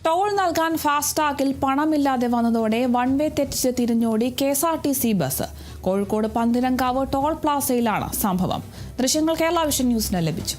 Toll നൽകാൻ ഫാസ്ടാഗിൽ പണമില്ലാതെ വന്നതോടെ one way തെറ്റിച്ച് തിരിഞ്ഞോടി KSRTC bus. Kozhikode Pantheerankavu toll പ്ലാസയിലാണ് സംഭവം. ദൃശ്യങ്ങൾ കേരള വിഷൻ ന്യൂസിന് ലഭിച്ചു.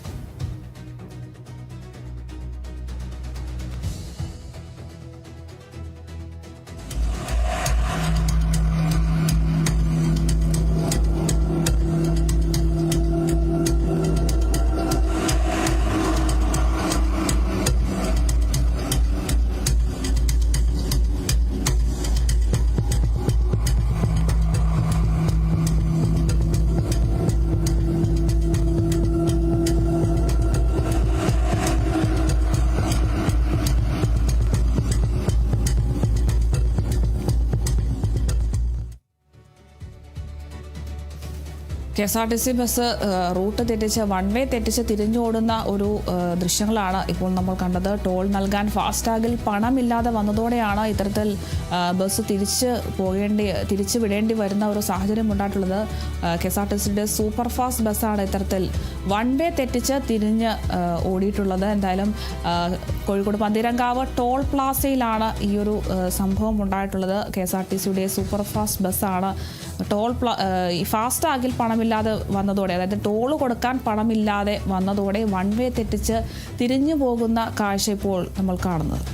KSRTC ബസ് റൂട്ട് തെറ്റിച്ച് വൺ വേ തെറ്റിച്ച് തിരിഞ്ഞോടുന്ന ഒരു ദൃശ്യങ്ങളാണ് ഇപ്പോൾ നമ്മൾ കണ്ടത്. ടോൾ നൽകാൻ ഫാസ്ടാഗിൽ പണമില്ലാതെ വന്നതോടെയാണ് ഇത്തരത്തിൽ ബസ് തിരിച്ചു വിടേണ്ടി വരുന്ന ഒരു സാഹചര്യം ഉണ്ടായിട്ടുള്ളത്. KSRTCയുടെ സൂപ്പർ ഫാസ്റ്റ് ബസ്സാണ് ഇത്തരത്തിൽ വൺ വേ തെറ്റിച്ച് തിരിഞ്ഞ് ഓടിയിട്ടുള്ളത്. എന്തായാലും കോഴിക്കോട് പന്തിരങ്കാവ് ടോൾ പ്ലാസയിലാണ് ഈ ഒരു സംഭവം ഉണ്ടായിട്ടുള്ളത്. KSRTCയുടെ സൂപ്പർ ഫാസ്റ്റ് ബസ്സാണ് ഫാസ്ടാഗിൽ പണമില്ലാതെ വന്നതോടെ, അതായത് ടോൾ കൊടുക്കാൻ പണമില്ലാതെ വന്നതോടെ വൺ വേ തെറ്റിച്ച് തിരിഞ്ഞു പോകുന്ന കാഴ്ച ഇപ്പോൾ നമ്മൾ കാണുന്നത്.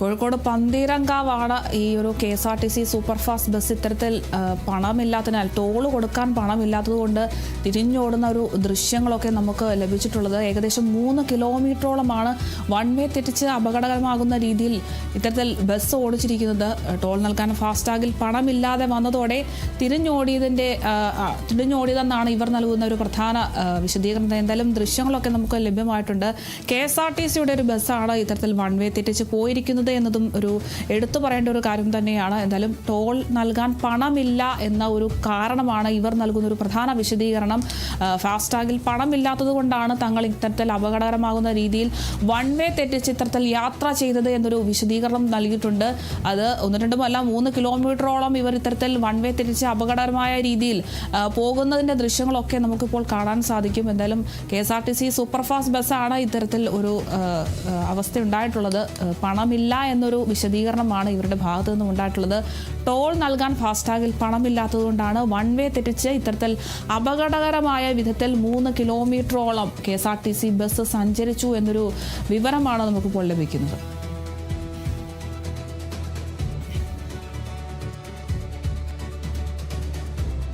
കോഴിക്കോട് പന്തീരങ്കാവാണ് ഈ ഒരു KSRTC സൂപ്പർ ഫാസ്റ്റ് ബസ് ഇത്തരത്തിൽ പണമില്ലാത്തതിനാൽ, ടോള് കൊടുക്കാൻ പണമില്ലാത്തതുകൊണ്ട് തിരിഞ്ഞോടുന്ന ഒരു ദൃശ്യങ്ങളൊക്കെ നമുക്ക് ലഭിച്ചിട്ടുള്ളത്. ഏകദേശം 3 കിലോമീറ്ററോളമാണ് വൺ വേ തെറ്റിച്ച് അപകടകരമാകുന്ന രീതിയിൽ ഇത്തരത്തിൽ ബസ് ഓടിച്ചിരിക്കുന്നത്. ടോൾ നൽകാൻ ഫാസ്ടാഗിൽ പണമില്ലാതെ വന്നതോടെ തിരിഞ്ഞോടിയതെന്നാണ് ഇവർ നൽകുന്ന ഒരു പ്രധാന വിശദീകരണം. എന്തായാലും ദൃശ്യങ്ങളൊക്കെ നമുക്ക് ലഭ്യമായിട്ടുണ്ട്. KSRTCയുടെ ഒരു ബസ്സാണ് ഇത്തരത്തിൽ വൺ വേ തെറ്റിച്ച് പോയിരിക്കുന്നത് എന്നതും ഒരു എടുത്തു പറയേണ്ട ഒരു കാര്യം തന്നെയാണ്. എന്തായാലും ടോൾ നൽകാൻ പണമില്ല എന്ന ഒരു കാരണമാണ് ഇവർ നൽകുന്ന ഒരു പ്രധാന വിശദീകരണം. ഫാസ്ടാഗിൽ പണമില്ലാത്തത് കൊണ്ടാണ് തങ്ങൾ ഇത്തരത്തിൽ അപകടകരമാകുന്ന രീതിയിൽ വൺ വേ തെറ്റിച്ച് ഇത്തരത്തിൽ യാത്ര ചെയ്തത് എന്നൊരു വിശദീകരണം നൽകിയിട്ടുണ്ട്. അത് 1-2 3 കിലോമീറ്ററോളം ഇവർ ഇത്തരത്തിൽ വൺ വേ തെറ്റിച്ച് അപകടകരമായ രീതിയിൽ പോകുന്നതിൻ്റെ ദൃശ്യങ്ങളൊക്കെ നമുക്കിപ്പോൾ കാണാൻ സാധിക്കും. എന്തായാലും KSRTC സൂപ്പർ ഫാസ്റ്റ് ബസ്സാണ് ഇത്തരത്തിൽ ഒരു അവസ്ഥ ഉണ്ടായിട്ടുള്ളത്. പണമില്ല എന്നൊരു വിശദീകരണമാണ് ഇവരുടെ ഭാഗത്തു നിന്നും ഉണ്ടായിട്ടുള്ളത്. ടോൾ നൽകാൻ ഫാസ്ടാഗിൽ പണമില്ലാത്തതുകൊണ്ടാണ് വൺ വേ തെറ്റിച്ച് ഇത്തരത്തിൽ അപകടകരമായ വിധത്തിൽ 3 കിലോമീറ്ററോളം KSRTC ബസ് സഞ്ചരിച്ചു എന്നൊരു വിവരമാണ് നമുക്കിപ്പോൾ ലഭിക്കുന്നത്.